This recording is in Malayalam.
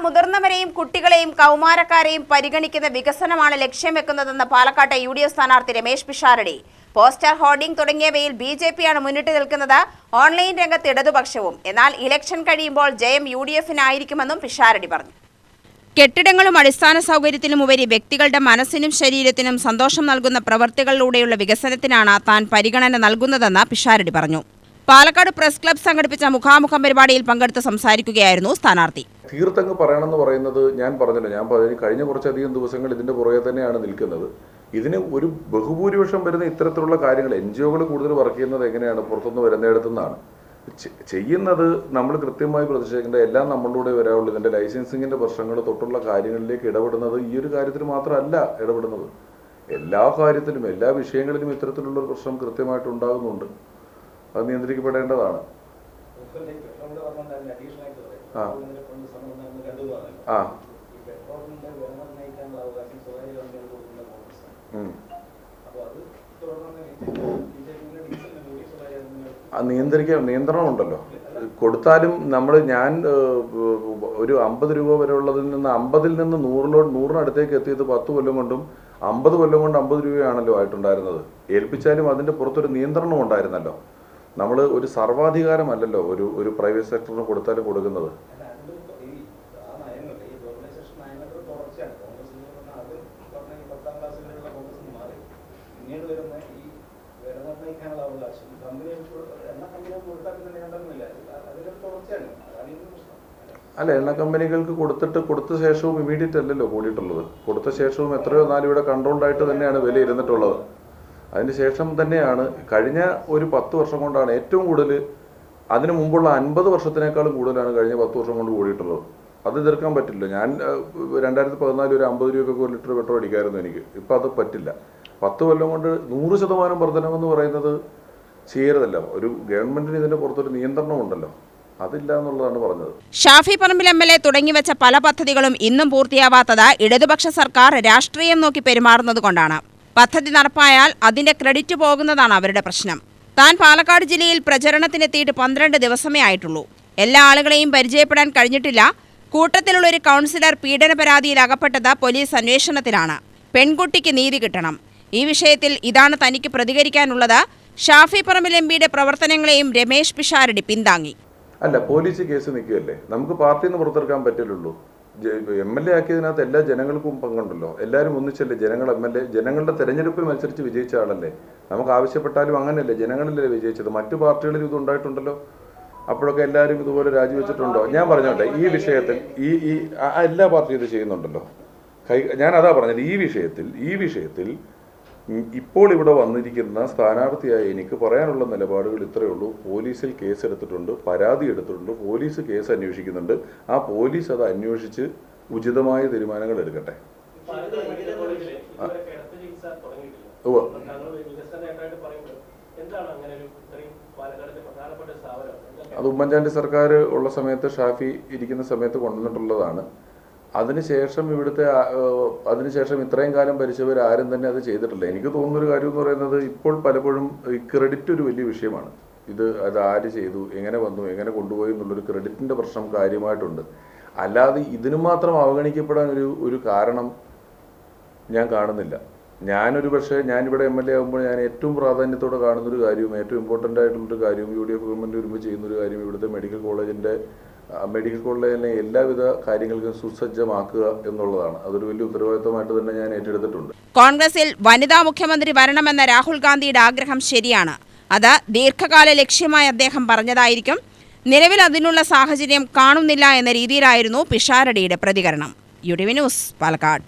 മുതിർന്നവരെയും കുട്ടികളെയും കൗമാരക്കാരെയും പരിഗണിക്കുന്ന വികസനമാണ് ലക്ഷ്യം വെക്കുന്നതെന്ന് പാലക്കാട്ടെ UDF സ്ഥാനാർത്ഥി രമേശ് പിഷാരടി. പോസ്റ്റർ, ഹോർഡിംഗ് തുടങ്ങിയവയിൽ BJP-യാണ് മുന്നിട്ട് നിൽക്കുന്നത്. ഓൺലൈൻ രംഗത്ത് ഇടതുപക്ഷവും. എന്നാൽ ഇലക്ഷൻ കഴിയുമ്പോൾ ജയം UDF-നായിരിക്കുമെന്നും പിഷാരടി പറഞ്ഞു. കെട്ടിടങ്ങളും അടിസ്ഥാന സൗകര്യത്തിനുമുപരി വ്യക്തികളുടെ മനസ്സിനും ശരീരത്തിനും സന്തോഷം നൽകുന്ന പ്രവൃത്തികളിലൂടെയുള്ള വികസനത്തിനാണ് താൻ പരിഗണന നൽകുന്നതെന്ന് പിഷാരടി പറഞ്ഞു. പാലക്കാട് പ്രസ് ക്ലബ്ബ് സംഘടിപ്പിച്ച മുഖാമുഖം പരിപാടിയിൽ പങ്കെടുത്ത് സംസാരിക്കുകയായിരുന്നു സ്ഥാനാർത്ഥി. തീർത്തങ്ങ് പറയണമെന്ന് പറയുന്നത് ഞാൻ കഴിഞ്ഞ കുറച്ചധികം ദിവസങ്ങൾ ഇതിന്റെ പുറകെ തന്നെയാണ് നിൽക്കുന്നത്. ഇതിന് ഒരു ബഹുഭൂരിപക്ഷം വരുന്ന ഇത്തരത്തിലുള്ള കാര്യങ്ങൾ NGO-കൾ കൂടുതൽ വർക്ക് ചെയ്യുന്നത് എങ്ങനെയാണ്, പുറത്തുനിന്ന് വരുന്നിടത്തുനിന്നാണ് ചെയ്യുന്നത്. നമ്മൾ കൃത്യമായി പ്രതിഷേധിക്കേണ്ട എല്ലാം നമ്മളിലൂടെ വരാവുള്ളൂ. ഇതിന്റെ ലൈസൻസിങ്ങിന്റെ പ്രശ്നങ്ങൾ തൊട്ടുള്ള കാര്യങ്ങളിലേക്ക് ഇടപെടുന്നത് ഈ ഒരു കാര്യത്തിൽ മാത്രമല്ല ഇടപെടുന്നത്, എല്ലാ കാര്യത്തിലും എല്ലാ വിഷയങ്ങളിലും ഇത്തരത്തിലുള്ള ഒരു പ്രശ്നം കൃത്യമായിട്ട് ഉണ്ടാകുന്നുണ്ട്. അത് നിയന്ത്രിക്കപ്പെടേണ്ടതാണ്. നിയന്ത്രണം ഉണ്ടല്ലോ. കൊടുത്താലും ഞാൻ ഒരു 50 രൂപ വരെ ഉള്ളതിൽ നിന്ന് 50-ൽ നിന്ന് 100-നടുത്തേക്ക് എത്തിയത് 10 കൊല്ലം കൊണ്ടും 50 കൊല്ലം കൊണ്ട് 50 രൂപയാണല്ലോ ആയിട്ടുണ്ടായിരുന്നത്. ഏൽപ്പിച്ചാലും അതിന്റെ പുറത്തൊരു നിയന്ത്രണം ഉണ്ടായിരുന്നല്ലോ. നമ്മൾ ഒരു സർവാധികാരമല്ലല്ലോ ഒരു പ്രൈവറ്റ് സെക്ടറിന് കൊടുത്താലും കൊടുക്കുന്നത്. അല്ല, എണ്ണ കമ്പനികൾക്ക് കൊടുത്ത ശേഷവും ഇമീഡിയറ്റ് അല്ലല്ലോ കൂടിയിട്ടുള്ളത്. കൊടുത്ത ശേഷവും എത്രയോ നാൾ ഇവിടെ കൺട്രോൾഡ് ആയിട്ട് തന്നെയാണ് വില ഇരുന്നിട്ടുള്ളത്. അതിനുശേഷം തന്നെയാണ് കഴിഞ്ഞ ഒരു 10 വർഷം കൊണ്ടാണ് ഏറ്റവും കൂടുതൽ. അതിനു മുമ്പുള്ള 50 വർഷത്തിനേക്കാളും കൂടുതലാണ് കഴിഞ്ഞ 10 വർഷം കൊണ്ട് കൂടിയിട്ടുള്ളത്. അത് എതിർക്കാൻ പറ്റില്ല. ഞാൻ 2014 ഒരു 50 രൂപയ്ക്ക് 1 ലിറ്റർ പെട്രോൾ അടിക്കായിരുന്നു എനിക്ക്. ഇപ്പം അത് പറ്റില്ല. 10 കൊല്ലം കൊണ്ട് 100% വർധനമെന്ന് പറയുന്നത് ചെയ്യരുതല്ലോ. ഒരു ഗവൺമെന്റിന് ഇതിന്റെ പുറത്തൊരു നിയന്ത്രണം ഉണ്ടല്ലോ, അതില്ല എന്നുള്ളതാണ് പറഞ്ഞത്. ഷാഫി പറമ്പിൽ MLA തുടങ്ങിവെച്ച പല പദ്ധതികളും ഇന്നും പൂർത്തിയാവാത്തത് ഇടതുപക്ഷ സർക്കാർ രാഷ്ട്രീയം നോക്കി പെരുമാറുന്നത് കൊണ്ടാണ്. പദ്ധതി നടപ്പായാൽ അതിന്റെ ക്രെഡിറ്റ് പോകുന്നതാണ് അവരുടെ പ്രശ്നം. താൻ പാലക്കാട് ജില്ലയിൽ പ്രചരണത്തിനെത്തിയിട്ട് 12 ദിവസമേ ആയിട്ടുള്ളൂ. എല്ലാ ആളുകളെയും പരിചയപ്പെടാൻ കഴിഞ്ഞിട്ടില്ല. കൂട്ടത്തിലുള്ള ഒരു കൗൺസിലർ പീഡന പരാതിയിൽ അകപ്പെട്ടത് പോലീസ് അന്വേഷണത്തിലാണ്. പെൺകുട്ടിക്ക് നീതി കിട്ടണം. ഈ വിഷയത്തിൽ ഇതാണ് തനിക്ക് പ്രതികരിക്കാനുള്ളത്. ഷാഫി പറമ്പിൽ MPയുടെ പ്രവർത്തനങ്ങളെയും രമേശ് പിഷാരടി പിന്താങ്ങി. അല്ല, പോലീസ് കേസ് നിൽക്കുകയല്ലേ, നമുക്ക് പാർട്ടിയിൽ നിന്ന് പുറത്തെടുക്കാൻ പറ്റില്ലല്ലോ. MLA ആക്കിയതിനകത്ത് എല്ലാ ജനങ്ങൾക്കും പങ്കുണ്ടല്ലോ. എല്ലാവരും ഒന്നിച്ചല്ലേ ജനങ്ങളുടെ തെരഞ്ഞെടുപ്പിൽ മത്സരിച്ച് വിജയിച്ച ആളല്ലേ. നമുക്ക് ആവശ്യപ്പെട്ടാലും അങ്ങനെയല്ലേ, ജനങ്ങളിലല്ലേ വിജയിച്ചത്. മറ്റു പാർട്ടികളിൽ ഇത് ഉണ്ടായിട്ടുണ്ടല്ലോ. അപ്പോഴൊക്കെ എല്ലാവരും ഇതുപോലെ രാജിവെച്ചിട്ടുണ്ടോ? ഞാൻ പറഞ്ഞോട്ടെ, ഈ വിഷയത്തിൽ എല്ലാ പാർട്ടിയും ഇത് ചെയ്യുന്നുണ്ടല്ലോ. ഞാൻ അതാ പറഞ്ഞത്, ഈ വിഷയത്തിൽ ഇപ്പോൾ ഇവിടെ വന്നിരിക്കുന്ന സ്ഥാനാർത്ഥിയായ എനിക്ക് പറയാനുള്ള നിലപാടുകൾ ഇത്രയേ ഉള്ളൂ. പോലീസിൽ കേസെടുത്തിട്ടുണ്ട്, പരാതി എടുത്തിട്ടുണ്ട്, പോലീസ് കേസ് അന്വേഷിക്കുന്നുണ്ട്. ആ പോലീസ് അത് അന്വേഷിച്ച് ഉചിതമായ തീരുമാനങ്ങൾ എടുക്കട്ടെ. അത് ഉമ്മൻചാണ്ടി സർക്കാർ ഉള്ള സമയത്ത്, ഷാഫി ഇരിക്കുന്ന സമയത്ത് കൊണ്ടുവന്നിട്ടുള്ളതാണ്. അതിനുശേഷം ഇത്രയും കാലം ഭരിച്ചവർ ആരും തന്നെ അത് ചെയ്തിട്ടില്ല. എനിക്ക് തോന്നുന്നൊരു കാര്യം എന്ന് പറയുന്നത്, ഇപ്പോൾ പലപ്പോഴും ഈ ക്രെഡിറ്റ് ഒരു വലിയ വിഷയമാണ്. അത് ആര് ചെയ്തു, എങ്ങനെ വന്നു, എങ്ങനെ കൊണ്ടുപോയി എന്നുള്ളൊരു ക്രെഡിറ്റിന്റെ പ്രശ്നം കാര്യമായിട്ടുണ്ട്. അല്ലാതെ ഇതിനു മാത്രം അവഗണിക്കപ്പെടാൻ ഒരു കാരണം ഞാൻ കാണുന്നില്ല. ഞാനിവിടെ MLA ആകുമ്പോൾ ഞാൻ ഏറ്റവും പ്രാധാന്യത്തോടെ കാണുന്നൊരു കാര്യവും ഏറ്റവും ഇമ്പോർട്ടൻ്റ് ആയിട്ടുള്ളൊരു കാര്യവും UDF ഗവൺമെൻറ് വരുമ്പോൾ ചെയ്യുന്നൊരു കാര്യം ഇവിടുത്തെ മെഡിക്കൽ കോളേജിനെ എല്ലാവിധ കാര്യങ്ങൾക്കും സുസജ്ജമാക്കുക എന്നുള്ളതാണ്. അതൊരു വലിയ ഉത്തരവാദിത്തമായിട്ട് തന്നെ ഞാൻ ഏറ്റെടുത്തിട്ടുണ്ട്. കോൺഗ്രസിൽ വനിതാ മുഖ്യമന്ത്രി വരണമെന്ന രാഹുൽ ഗാന്ധിയുടെ ആഗ്രഹം ശരിയാണ്. അത് ദീർഘകാല ലക്ഷ്യമായി അദ്ദേഹം പറഞ്ഞതായിരിക്കും. നിലവിൽ അതിനുള്ള സാഹചര്യം കാണുന്നില്ല എന്ന രീതിയിലായിരുന്നു പിഷാരടിയുടെ പ്രതികരണം. UTV news, Palakkad.